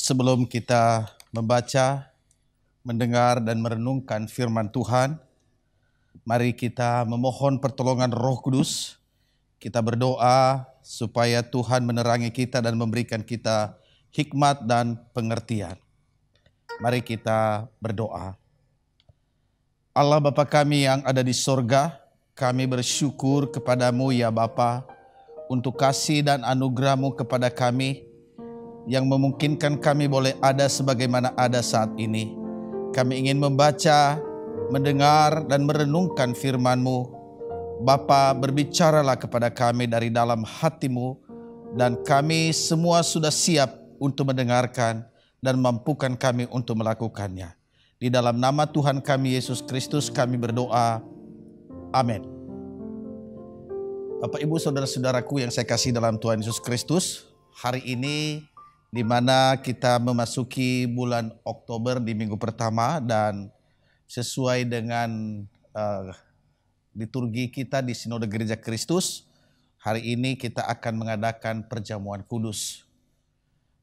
Sebelum kita membaca, mendengar dan merenungkan firman Tuhan, mari kita memohon pertolongan Roh Kudus. Kita berdoa supaya Tuhan menerangi kita dan memberikan kita hikmat dan pengertian. Mari kita berdoa. Allah Bapa kami yang ada di sorga, kami bersyukur kepadamu ya Bapa untuk kasih dan anugerah-Mu kepada kami yang memungkinkan kami boleh ada sebagaimana ada saat ini. Kami ingin membaca, mendengar dan merenungkan firman-Mu. Bapa, berbicaralah kepada kami dari dalam hati-Mu, dan kami semua sudah siap untuk mendengarkan dan mampukan kami untuk melakukannya. Di dalam nama Tuhan kami Yesus Kristus kami berdoa. Amin. Bapak, Ibu, saudara-saudaraku yang saya kasih dalam Tuhan Yesus Kristus, hari ini di mana kita memasuki bulan Oktober di minggu pertama, dan sesuai dengan liturgi kita di Sinode Gereja Kristus, hari ini kita akan mengadakan perjamuan kudus.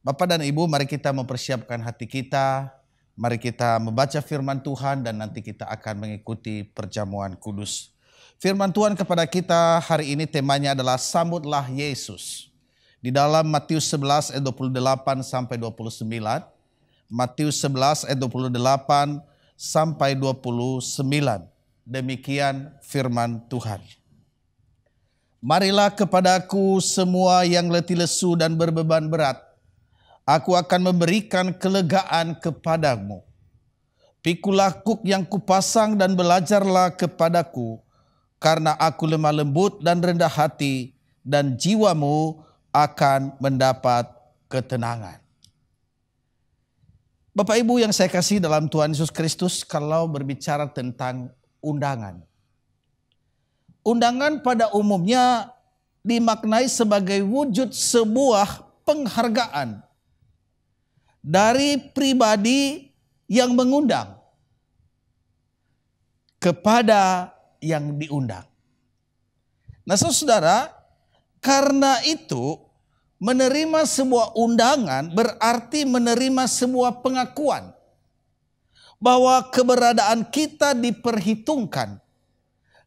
Bapak dan Ibu, mari kita mempersiapkan hati kita, mari kita membaca firman Tuhan dan nanti kita akan mengikuti perjamuan kudus. Firman Tuhan kepada kita hari ini temanya adalah sambutlah Yesus. Di dalam Matius 11 ayat 28 sampai 29. Matius 11 ayat 28 sampai 29. Demikian firman Tuhan. Marilah kepadaku semua yang letih lesu dan berbeban berat. Aku akan memberikan kelegaan kepadamu. Pikulah kuk yang kupasang dan belajarlah kepadaku. Karena aku lemah lembut dan rendah hati, dan jiwamu akan mendapat ketenangan. Bapak Ibu yang saya kasih dalam Tuhan Yesus Kristus, kalau berbicara tentang undangan. Undangan pada umumnya dimaknai sebagai wujud sebuah penghargaan dari pribadi yang mengundang kepada yang diundang. Nah, saudara, karena itu menerima sebuah undangan berarti menerima sebuah pengakuan bahwa keberadaan kita diperhitungkan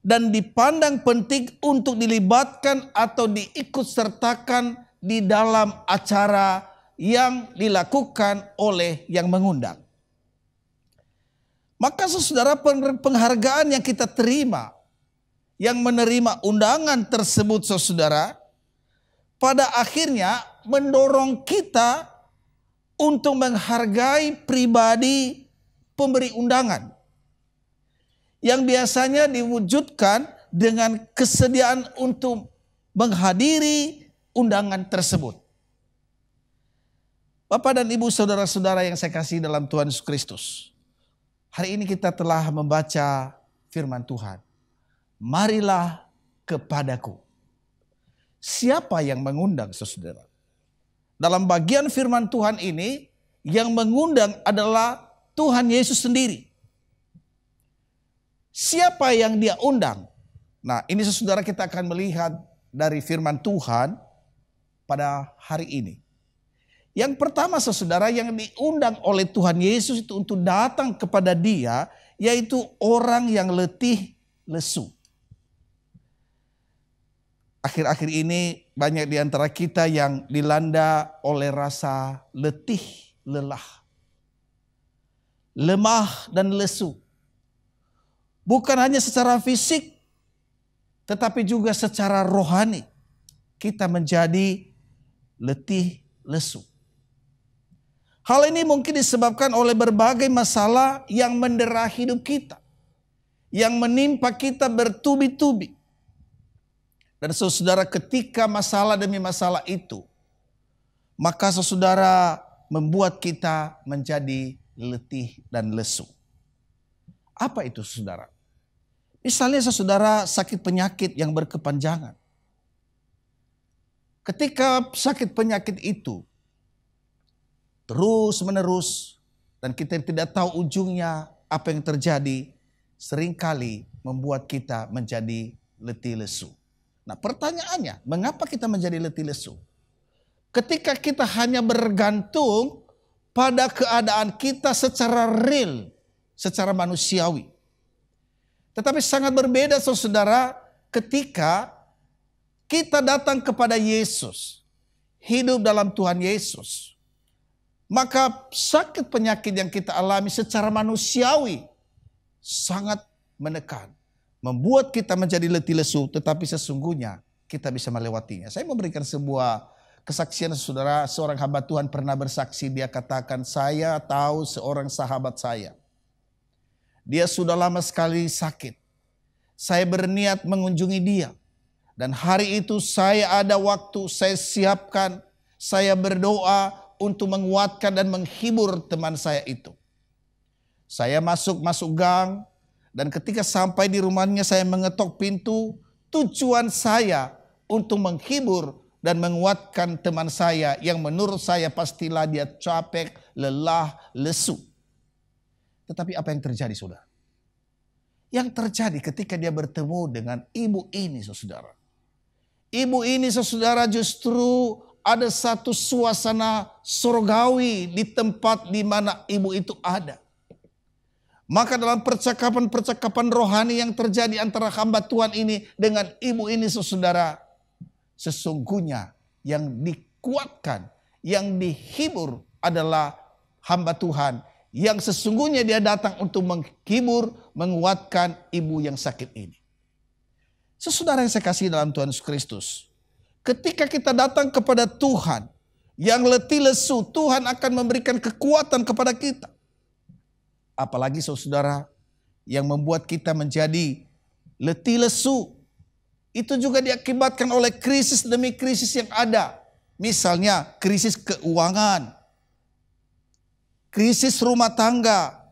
dan dipandang penting untuk dilibatkan atau diikutsertakan di dalam acara yang dilakukan oleh yang mengundang. Maka saudara, penghargaan yang kita terima, yang menerima undangan tersebut saudara, pada akhirnya mendorong kita untuk menghargai pribadi pemberi undangan, yang biasanya diwujudkan dengan kesediaan untuk menghadiri undangan tersebut. Bapak dan Ibu, saudara-saudara yang saya kasih dalam Tuhan Yesus Kristus, hari ini kita telah membaca firman Tuhan. Marilah kepadaku. Siapa yang mengundang, saudara? Dalam bagian firman Tuhan ini, yang mengundang adalah Tuhan Yesus sendiri. Siapa yang dia undang? Nah, ini saudara kita akan melihat dari firman Tuhan pada hari ini. Yang pertama saudara, yang diundang oleh Tuhan Yesus itu untuk datang kepada dia, yaitu orang yang letih lesu. Akhir-akhir ini banyak di antara kita yang dilanda oleh rasa letih, lelah, lemah dan lesu. Bukan hanya secara fisik, tetapi juga secara rohani. Kita menjadi letih lesu. Hal ini mungkin disebabkan oleh berbagai masalah yang mendera hidup kita, yang menimpa kita bertubi-tubi. Dan saudara, ketika masalah demi masalah itu, maka saudara membuat kita menjadi letih dan lesu. Apa itu saudara? Misalnya saudara sakit penyakit yang berkepanjangan. Ketika sakit penyakit itu terus menerus dan kita tidak tahu ujungnya apa yang terjadi, seringkali membuat kita menjadi letih lesu. Nah, pertanyaannya, mengapa kita menjadi letih lesu? Ketika kita hanya bergantung pada keadaan kita secara real, secara manusiawi. Tetapi sangat berbeda saudara ketika kita datang kepada Yesus, hidup dalam Tuhan Yesus. Maka sakit penyakit yang kita alami secara manusiawi sangat menekan. Membuat kita menjadi letih lesu, tetapi sesungguhnya kita bisa melewatinya. Saya memberikan sebuah kesaksian saudara, seorang hamba Tuhan pernah bersaksi, dia katakan, saya tahu seorang sahabat saya. Dia sudah lama sekali sakit. Saya berniat mengunjungi dia. Dan hari itu saya ada waktu, saya siapkan, saya berdoa untuk menguatkan dan menghibur teman saya itu. Saya masuk gang, dan ketika sampai di rumahnya saya mengetok pintu. Tujuan saya untuk menghibur dan menguatkan teman saya yang menurut saya pastilah dia capek, lelah, lesu. Tetapi apa yang terjadi saudara? Yang terjadi ketika dia bertemu dengan ibu ini saudara. Ibu ini saudara justru ada satu suasana surgawi di tempat di mana ibu itu ada. Maka dalam percakapan-percakapan rohani yang terjadi antara hamba Tuhan ini dengan ibu ini saudara, sesungguhnya yang dikuatkan, yang dihibur adalah hamba Tuhan. Yang sesungguhnya dia datang untuk menghibur, menguatkan ibu yang sakit ini. Saudara yang saya kasih dalam Tuhan Yesus Kristus, ketika kita datang kepada Tuhan yang letih lesu, Tuhan akan memberikan kekuatan kepada kita. Apalagi saudara yang membuat kita menjadi letih lesu, itu juga diakibatkan oleh krisis demi krisis yang ada. Misalnya krisis keuangan, krisis rumah tangga,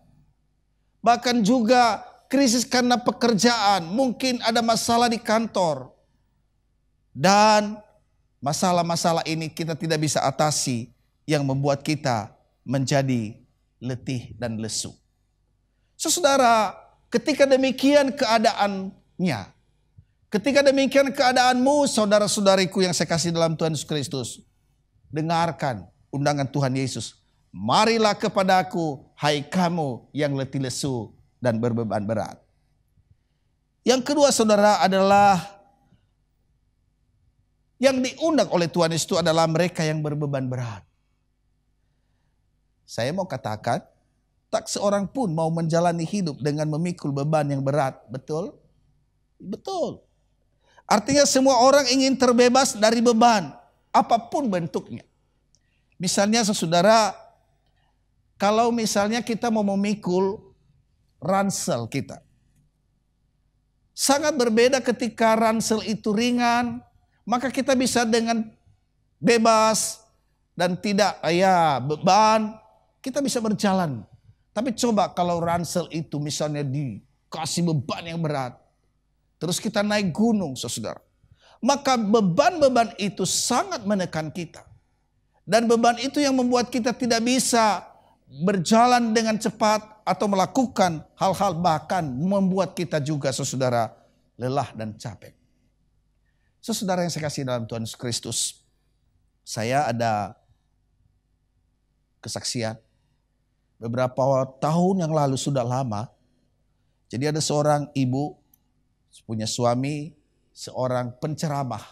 bahkan juga krisis karena pekerjaan. Mungkin ada masalah di kantor. Dan masalah-masalah ini kita tidak bisa atasi yang membuat kita menjadi letih dan lesu. Saudara, ketika demikian keadaannya, ketika demikian keadaanmu saudara-saudariku yang saya kasih dalam Tuhan Yesus Kristus, dengarkan undangan Tuhan Yesus. Marilah kepadaku, hai kamu yang letih lesu dan berbeban berat. Yang kedua saudara adalah yang diundang oleh Tuhan Yesus itu adalah mereka yang berbeban berat. Saya mau katakan, tak seorang pun mau menjalani hidup dengan memikul beban yang berat. Betul? Betul. Artinya semua orang ingin terbebas dari beban, apapun bentuknya. Misalnya saudara, kalau misalnya kita mau memikul ransel kita. Sangat berbeda ketika ransel itu ringan, maka kita bisa dengan bebas dan tidak beban, kita bisa berjalan. Tapi coba kalau ransel itu misalnya dikasih beban yang berat, terus kita naik gunung saudara. Maka beban-beban itu sangat menekan kita. Dan beban itu yang membuat kita tidak bisa berjalan dengan cepat atau melakukan hal-hal bahkan membuat kita juga saudara lelah dan capek. Saudara yang saya kasih dalam Tuhan Yesus Kristus, saya ada kesaksian. Beberapa tahun yang lalu sudah lama. Jadi ada seorang ibu punya suami, seorang penceramah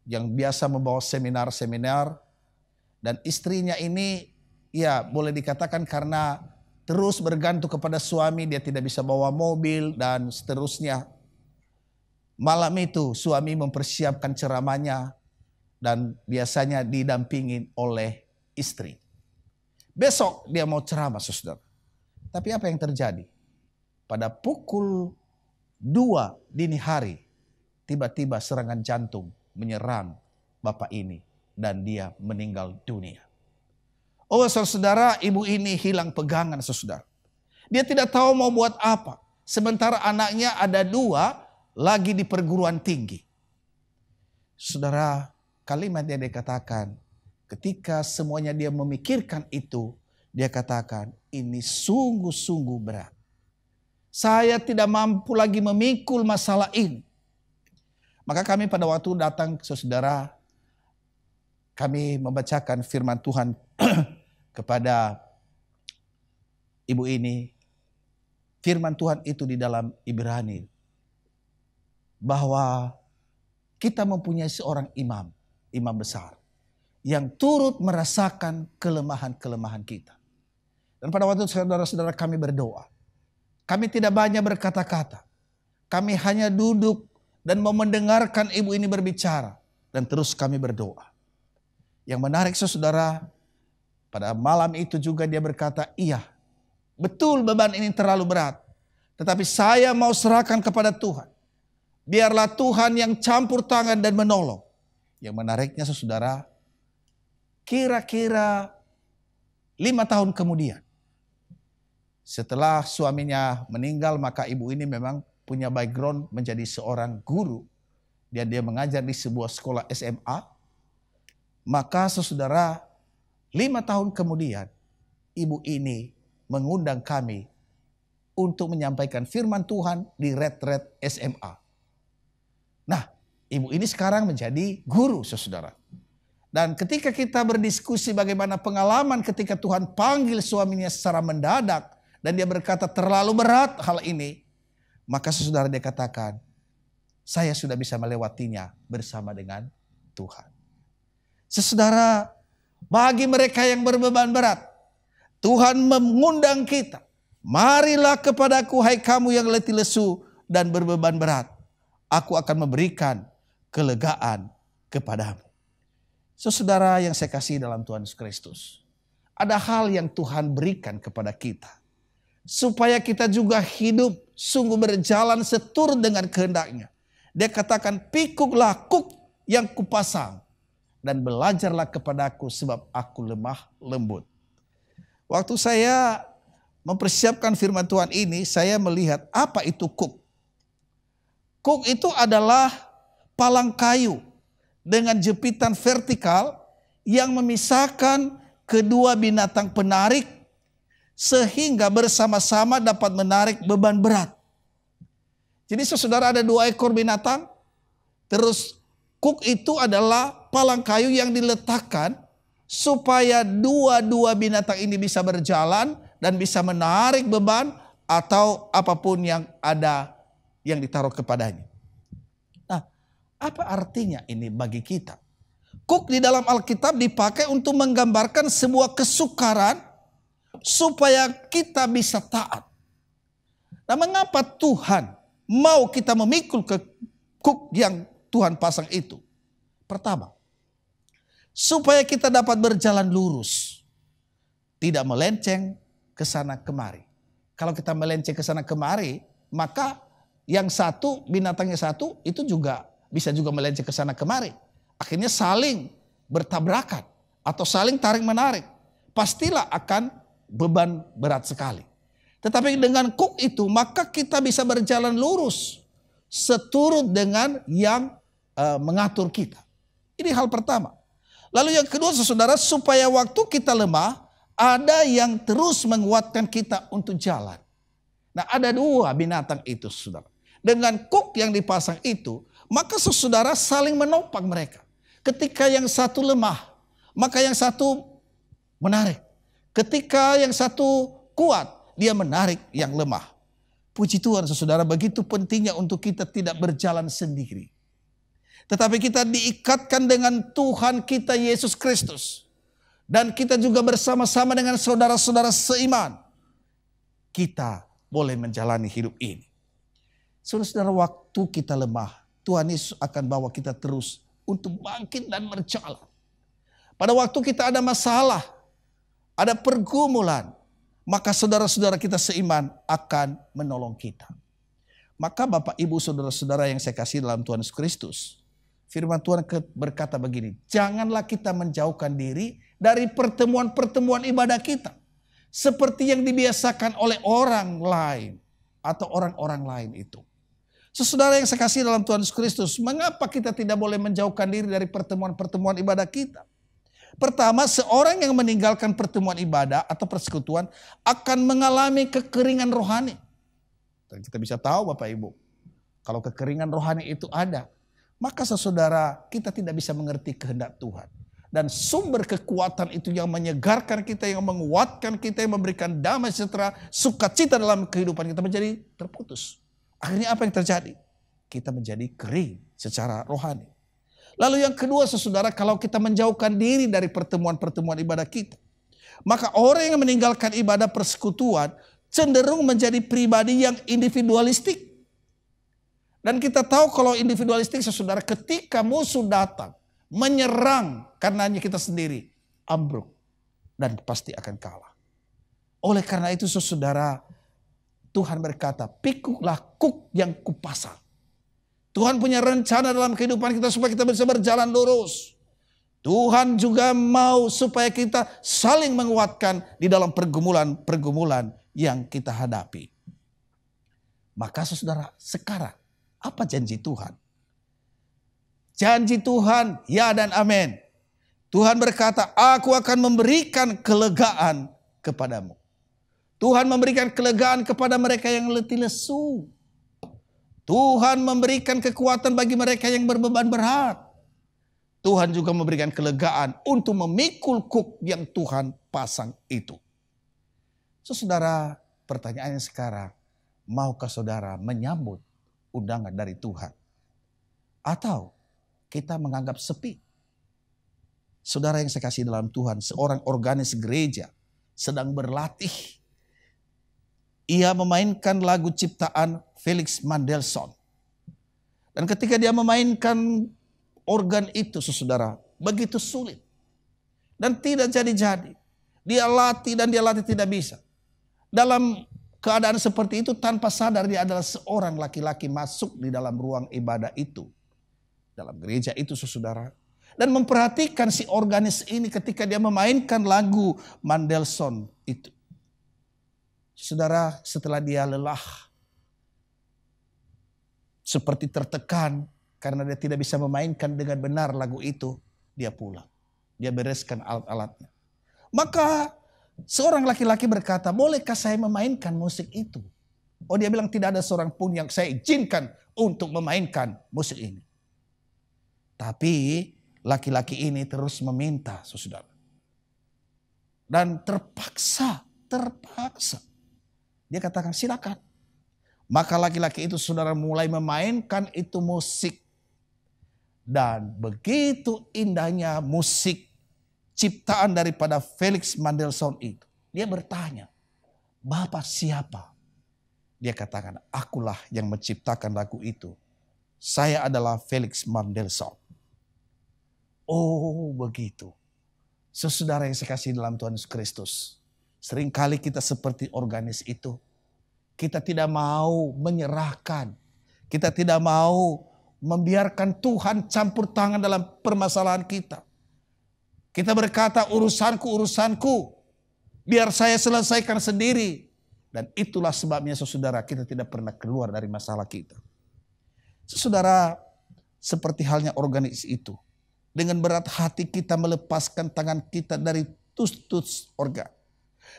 yang biasa membawa seminar-seminar. Dan istrinya ini ya boleh dikatakan karena terus bergantung kepada suami, dia tidak bisa bawa mobil dan seterusnya. Malam itu suami mempersiapkan ceramahnya dan biasanya didampingin oleh istri. Besok dia mau ceramah saudara. Tapi apa yang terjadi? Pada pukul 2 dini hari, tiba-tiba serangan jantung menyerang bapak ini dan dia meninggal dunia. Oh saudara, ibu ini hilang pegangan saudara. Dia tidak tahu mau buat apa. Sementara anaknya ada 2 lagi di perguruan tinggi. Saudara, kalimat yang dia katakan, ketika semuanya dia memikirkan itu, dia katakan, ini sungguh-sungguh berat. Saya tidak mampu lagi memikul masalah ini. Maka kami pada waktu datang saudara, kami membacakan firman Tuhan kepada ibu ini firman Tuhan itu di dalam Ibrani, bahwa kita mempunyai seorang imam besar yang turut merasakan kelemahan-kelemahan kita. Dan pada waktu saudara-saudara kami berdoa, kami tidak banyak berkata-kata. Kami hanya duduk dan mau mendengarkan ibu ini berbicara. Dan terus kami berdoa. Yang menarik saudara, pada malam itu juga dia berkata, iya, betul beban ini terlalu berat. Tetapi saya mau serahkan kepada Tuhan. Biarlah Tuhan yang campur tangan dan menolong. Yang menariknya saudara, kira-kira 5 tahun kemudian, setelah suaminya meninggal, maka ibu ini memang punya background menjadi seorang guru. Dia mengajar di sebuah sekolah SMA. Maka saudara, 5 tahun kemudian, ibu ini mengundang kami untuk menyampaikan firman Tuhan di retret SMA. Nah, ibu ini sekarang menjadi guru, saudara. Dan ketika kita berdiskusi bagaimana pengalaman ketika Tuhan panggil suaminya secara mendadak, dan dia berkata terlalu berat hal ini, maka saudara dia katakan, saya sudah bisa melewatinya bersama dengan Tuhan. Saudara, bagi mereka yang berbeban berat, Tuhan mengundang kita. Marilah kepadaku hai kamu yang letih lesu dan berbeban berat. Aku akan memberikan kelegaan kepadamu. Saudara yang saya kasih dalam Tuhan Yesus Kristus, ada hal yang Tuhan berikan kepada kita, supaya kita juga hidup sungguh berjalan seturut dengan kehendaknya. Dia katakan, pikuklah kuk yang kupasang, dan belajarlah kepadaku sebab aku lemah lembut. Waktu saya mempersiapkan firman Tuhan ini, saya melihat apa itu kuk. Kuk itu adalah palang kayu dengan jepitan vertikal yang memisahkan kedua binatang penarik sehingga bersama-sama dapat menarik beban berat. Jadi saudara, ada 2 ekor binatang, terus kuk itu adalah palang kayu yang diletakkan supaya dua binatang ini bisa berjalan dan bisa menarik beban atau apapun yang ada yang ditaruh kepadanya. Nah, apa artinya ini bagi kita? Kuk di dalam Alkitab dipakai untuk menggambarkan sebuah kesukaran supaya kita bisa taat. Nah, mengapa Tuhan mau kita memikul ke kuk yang Tuhan pasang itu? Pertama, supaya kita dapat berjalan lurus, tidak melenceng ke sana kemari. Kalau kita melenceng ke sana kemari, maka yang satu, binatangnya satu, itu juga bisa juga melenceng ke sana kemari. Akhirnya saling bertabrakan atau saling tarik menarik. Pastilah akan beban berat sekali. Tetapi dengan kuk itu, maka kita bisa berjalan lurus seturut dengan yang mengatur kita. Ini hal pertama. Lalu yang kedua saudara, supaya waktu kita lemah, ada yang terus menguatkan kita untuk jalan. Nah, ada 2 binatang itu saudara. Dengan kuk yang dipasang itu, maka saudara saling menopang mereka. Ketika yang satu lemah, maka yang satu menarik. Ketika yang satu kuat, dia menarik yang lemah. Puji Tuhan saudara, begitu pentingnya untuk kita tidak berjalan sendiri. Tetapi kita diikatkan dengan Tuhan kita Yesus Kristus. Dan kita juga bersama-sama dengan saudara-saudara seiman. Kita boleh menjalani hidup ini. Saudara-saudara, waktu kita lemah, Tuhan Yesus akan bawa kita terus untuk bangkit dan berjalan. Pada waktu kita ada masalah, ada pergumulan, maka saudara-saudara kita seiman akan menolong kita. Maka Bapak Ibu saudara-saudara yang saya kasih dalam Tuhan Yesus Kristus, firman Tuhan berkata begini, janganlah kita menjauhkan diri dari pertemuan-pertemuan ibadah kita. Seperti yang dibiasakan oleh orang lain atau orang-orang lain itu. Saudara yang saya kasih dalam Tuhan Yesus Kristus, mengapa kita tidak boleh menjauhkan diri dari pertemuan-pertemuan ibadah kita? Pertama, seorang yang meninggalkan pertemuan ibadah atau persekutuan akan mengalami kekeringan rohani. Dan kita bisa tahu Bapak Ibu, kalau kekeringan rohani itu ada, maka saudara kita tidak bisa mengerti kehendak Tuhan. Dan sumber kekuatan itu yang menyegarkan kita, yang menguatkan kita, yang memberikan damai sejahtera, sukacita dalam kehidupan kita menjadi terputus. Akhirnya apa yang terjadi? Kita menjadi kering secara rohani. Lalu yang kedua saudara, kalau kita menjauhkan diri dari pertemuan-pertemuan ibadah kita, maka orang yang meninggalkan ibadah persekutuan cenderung menjadi pribadi yang individualistik. Dan kita tahu kalau individualistik saudara, ketika musuh datang, menyerang karena hanya kita sendiri, ambruk dan pasti akan kalah. Oleh karena itu saudara, Tuhan berkata, pikuklah kuk yang kupasang. Tuhan punya rencana dalam kehidupan kita supaya kita bisa berjalan lurus. Tuhan juga mau supaya kita saling menguatkan di dalam pergumulan-pergumulan yang kita hadapi. Maka saudara, sekarang apa janji Tuhan? Janji Tuhan, ya dan amin. Tuhan berkata, aku akan memberikan kelegaan kepadamu. Tuhan memberikan kelegaan kepada mereka yang letih lesu. Tuhan memberikan kekuatan bagi mereka yang berbeban berat. Tuhan juga memberikan kelegaan untuk memikul kuk yang Tuhan pasang itu. Saudara, pertanyaannya sekarang, maukah saudara menyambut undangan dari Tuhan? Atau kita menganggap sepi? Saudara yang saya kasih dalam Tuhan, seorang organis gereja sedang berlatih. Ia memainkan lagu ciptaan Felix Mendelssohn. Dan ketika dia memainkan organ itu, saudara, begitu sulit. Dan tidak jadi-jadi. Dia latih dan dia latih tidak bisa. Dalam keadaan seperti itu tanpa sadar dia adalah seorang laki-laki masuk di dalam ruang ibadah itu. Dalam gereja itu saudara. Dan memperhatikan si organis ini ketika dia memainkan lagu Mendelssohn itu. Saudara, setelah dia lelah, seperti tertekan karena dia tidak bisa memainkan dengan benar lagu itu, dia pulang. Dia bereskan alat-alatnya. Maka seorang laki-laki berkata, bolehkah saya memainkan musik itu? Oh, dia bilang tidak ada seorang pun yang saya izinkan untuk memainkan musik ini. Tapi laki-laki ini terus meminta, saudara. Dan terpaksa. Dia katakan silakan. Maka laki-laki itu saudara mulai memainkan itu musik. Dan begitu indahnya musik ciptaan daripada Felix Mendelssohn itu. Dia bertanya, Bapak siapa? Dia katakan, akulah yang menciptakan lagu itu. Saya adalah Felix Mendelssohn. Oh begitu. Saudara yang saya kasih dalam Tuhan Yesus Kristus. Seringkali kita seperti organis itu. Kita tidak mau menyerahkan. Kita tidak mau membiarkan Tuhan campur tangan dalam permasalahan kita. Kita berkata urusanku. Biar saya selesaikan sendiri. Dan itulah sebabnya saudara kita tidak pernah keluar dari masalah kita. Saudara seperti halnya organis itu. Dengan berat hati kita melepaskan tangan kita dari tus-tus organ.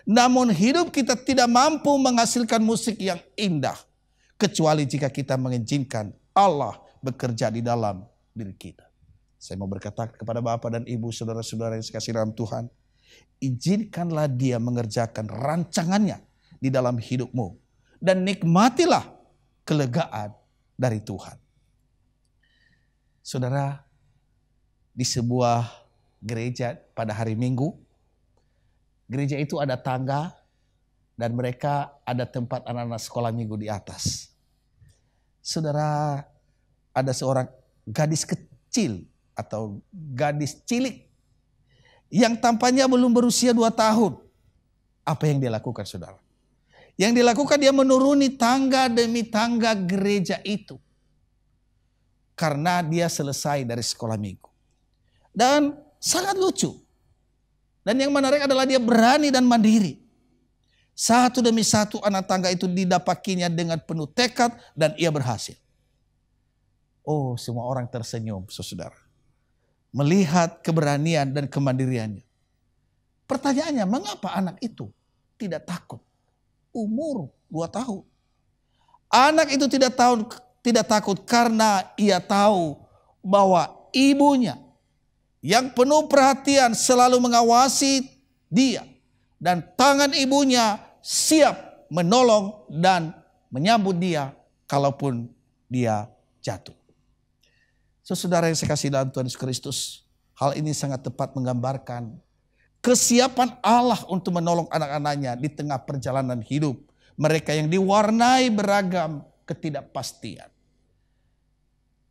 Namun hidup kita tidak mampu menghasilkan musik yang indah. Kecuali jika kita mengizinkan Allah bekerja di dalam diri kita. Saya mau berkata kepada Bapak dan Ibu saudara-saudara yang dikasihi dalam Tuhan. Izinkanlah dia mengerjakan rancangannya di dalam hidupmu. Dan nikmatilah kelegaan dari Tuhan. Saudara, di sebuah gereja pada hari Minggu, gereja itu ada tangga dan mereka ada tempat anak-anak sekolah minggu di atas. Saudara, ada seorang gadis kecil atau gadis cilik yang tampaknya belum berusia 2 tahun. Apa yang dia lakukan saudara? Yang dilakukan dia menuruni tangga demi tangga gereja itu. Karena dia selesai dari sekolah minggu. Dan sangat lucu. Dan yang menarik adalah dia berani dan mandiri. Satu demi satu anak tangga itu didapakinya dengan penuh tekad dan ia berhasil. Oh, semua orang tersenyum, saudara. Melihat keberanian dan kemandiriannya. Pertanyaannya, mengapa anak itu tidak takut? Umur 2 tahun. Anak itu tidak takut karena ia tahu bahwa ibunya yang penuh perhatian selalu mengawasi dia. Dan tangan ibunya siap menolong dan menyambut dia kalaupun dia jatuh. Saudara yang saya kasih dalam Tuhan Yesus Kristus, hal ini sangat tepat menggambarkan kesiapan Allah untuk menolong anak-anaknya di tengah perjalanan hidup mereka yang diwarnai beragam ketidakpastian.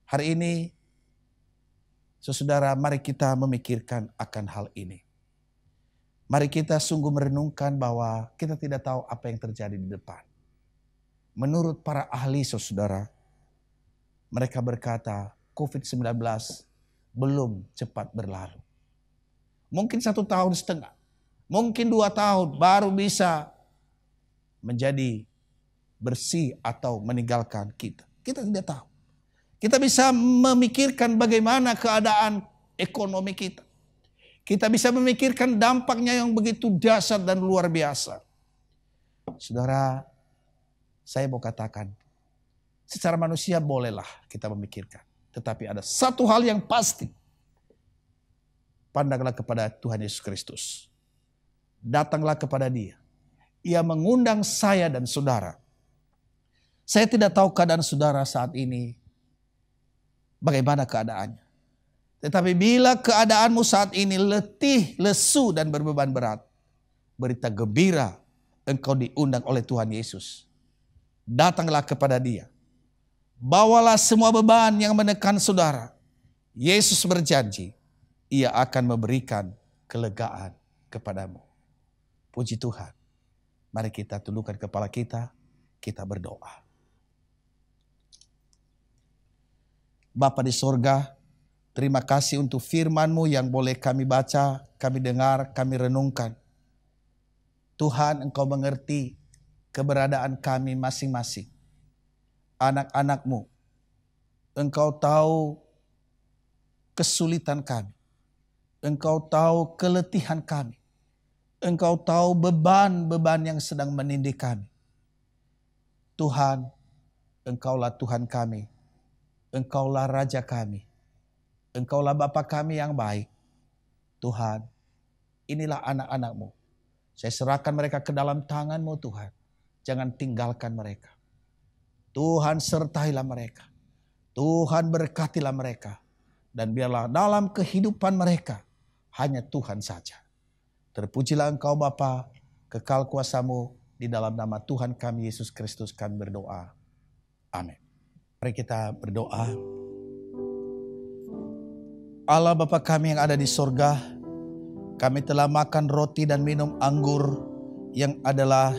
Hari ini, saudara, mari kita memikirkan akan hal ini. Mari kita sungguh merenungkan bahwa kita tidak tahu apa yang terjadi di depan. Menurut para ahli, saudara, mereka berkata COVID-19 belum cepat berlalu. Mungkin 1,5 tahun, mungkin 2 tahun baru bisa menjadi bersih atau meninggalkan kita. Kita tidak tahu. Kita bisa memikirkan bagaimana keadaan ekonomi kita. Kita bisa memikirkan dampaknya yang begitu dahsyat dan luar biasa. Saudara, saya mau katakan, secara manusia bolehlah kita memikirkan. Tetapi ada satu hal yang pasti. Pandanglah kepada Tuhan Yesus Kristus. Datanglah kepada Dia. Ia mengundang saya dan saudara. Saya tidak tahu keadaan saudara saat ini. Bagaimana keadaannya. Tetapi bila keadaanmu saat ini letih, lesu dan berbeban berat. Berita gembira, engkau diundang oleh Tuhan Yesus. Datanglah kepada Dia. Bawalah semua beban yang menekan saudara. Yesus berjanji, Ia akan memberikan kelegaan kepadamu. Puji Tuhan. Mari kita tundukkan kepala kita berdoa. Bapa di sorga, terima kasih untuk firman-Mu yang boleh kami baca, kami dengar, kami renungkan. Tuhan, Engkau mengerti keberadaan kami masing-masing. Anak-anak-Mu, Engkau tahu kesulitan kami. Engkau tahu keletihan kami. Engkau tahu beban-beban yang sedang menindih kami. Tuhan, Engkaulah Tuhan kami. Engkaulah Raja kami. Engkaulah Bapa kami yang baik. Tuhan, inilah anak-anak-Mu. Saya serahkan mereka ke dalam tangan-Mu Tuhan. Jangan tinggalkan mereka. Tuhan sertailah mereka. Tuhan berkatilah mereka. Dan biarlah dalam kehidupan mereka hanya Tuhan saja. Terpujilah Engkau Bapa, kekal kuasa-Mu, di dalam nama Tuhan kami Yesus Kristus kami berdoa. Amin. Mari kita berdoa. Allah Bapa kami yang ada di sorga, kami telah makan roti dan minum anggur yang adalah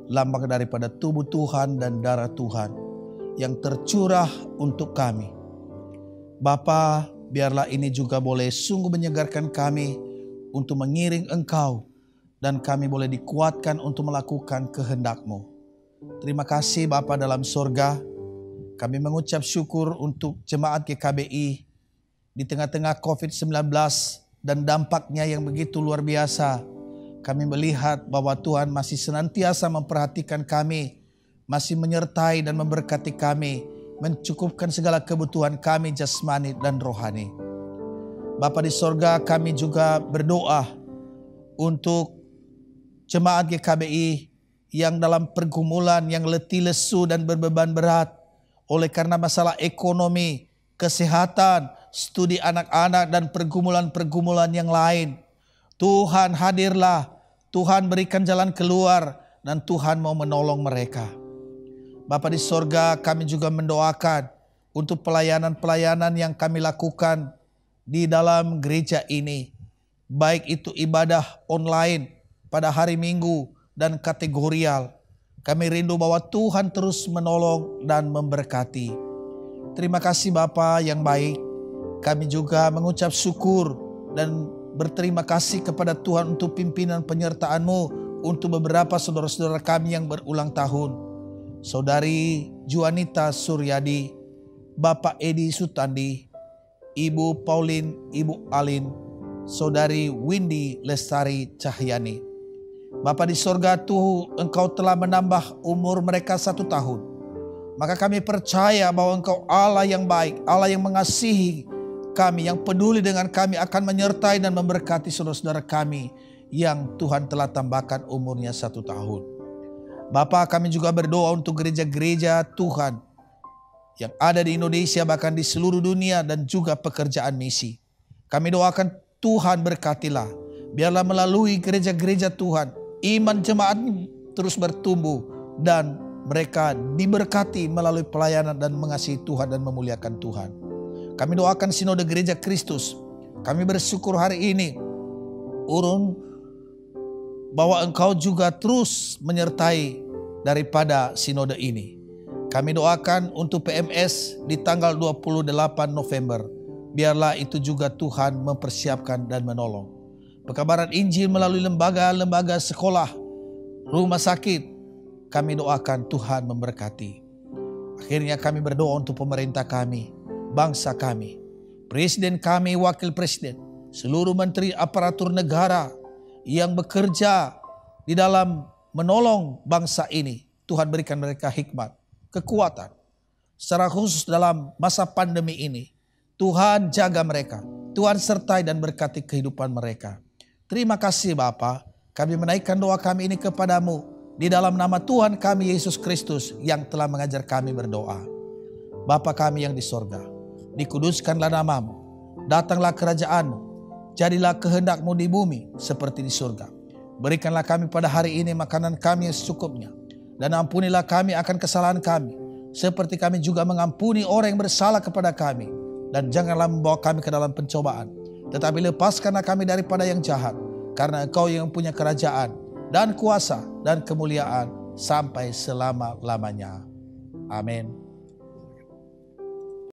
lambang daripada tubuh Tuhan dan darah Tuhan yang tercurah untuk kami. Bapa, biarlah ini juga boleh sungguh menyegarkan kami untuk mengiring Engkau dan kami boleh dikuatkan untuk melakukan kehendak-Mu. Terima kasih Bapa dalam sorga. Kami mengucap syukur untuk jemaat GKBI di tengah-tengah COVID-19 dan dampaknya yang begitu luar biasa. Kami melihat bahwa Tuhan masih senantiasa memperhatikan kami, masih menyertai dan memberkati kami, mencukupkan segala kebutuhan kami jasmani dan rohani. Bapa di sorga, kami juga berdoa untuk jemaat GKBI yang dalam pergumulan, yang letih lesu dan berbeban berat oleh karena masalah ekonomi, kesehatan, studi anak-anak dan pergumulan-pergumulan yang lain. Tuhan hadirlah, Tuhan berikan jalan keluar dan Tuhan mau menolong mereka. Bapa di sorga, kami juga mendoakan untuk pelayanan-pelayanan yang kami lakukan di dalam gereja ini. Baik itu ibadah online pada hari Minggu dan kategorial. Kami rindu bahwa Tuhan terus menolong dan memberkati. Terima kasih Bapa yang baik. Kami juga mengucap syukur dan berterima kasih kepada Tuhan untuk pimpinan penyertaan-Mu untuk beberapa saudara-saudara kami yang berulang tahun. Saudari Juanita Suryadi, Bapak Edi Sutandi, Ibu Pauline, Ibu Alin, Saudari Windy Lestari Cahyani. Bapa di sorga, Tuhan, Engkau telah menambah umur mereka 1 tahun. Maka kami percaya bahwa Engkau Allah yang baik, Allah yang mengasihi, kami, yang peduli dengan kami, akan menyertai dan memberkati saudara-saudara kami yang Tuhan telah tambahkan umurnya 1 tahun. Bapa, kami juga berdoa untuk gereja-gereja Tuhan yang ada di Indonesia, bahkan di seluruh dunia, dan juga pekerjaan misi. Kami doakan Tuhan berkatilah, biarlah melalui gereja-gereja Tuhan, iman jemaat terus bertumbuh dan mereka diberkati melalui pelayanan dan mengasihi Tuhan dan memuliakan Tuhan. Kami doakan Sinode Gereja Kristus. Kami bersyukur hari ini urun bahwa Engkau juga terus menyertai daripada sinode ini. Kami doakan untuk PMS di tanggal 28 November. Biarlah itu juga Tuhan mempersiapkan dan menolong. Pekabaran Injil melalui lembaga-lembaga sekolah, rumah sakit, kami doakan Tuhan memberkati. Akhirnya kami berdoa untuk pemerintah kami, bangsa kami, presiden kami, wakil presiden, seluruh menteri aparatur negara yang bekerja di dalam menolong bangsa ini. Tuhan berikan mereka hikmat, kekuatan, secara khusus dalam masa pandemi ini. Tuhan jaga mereka, Tuhan sertai dan berkati kehidupan mereka. Terima kasih Bapa, kami menaikkan doa kami ini kepadamu di dalam nama Tuhan kami Yesus Kristus yang telah mengajar kami berdoa. Bapa kami yang di sorga, dikuduskanlah namamu, datanglah kerajaanmu, jadilah kehendakmu di bumi seperti di surga. Berikanlah kami pada hari ini makanan kami yang secukupnya, dan ampunilah kami akan kesalahan kami, seperti kami juga mengampuni orang yang bersalah kepada kami. Dan janganlah membawa kami ke dalam pencobaan, tetapi lepaskanlah kami daripada yang jahat, karena Engkau yang punya kerajaan dan kuasa dan kemuliaan sampai selama-lamanya. Amin.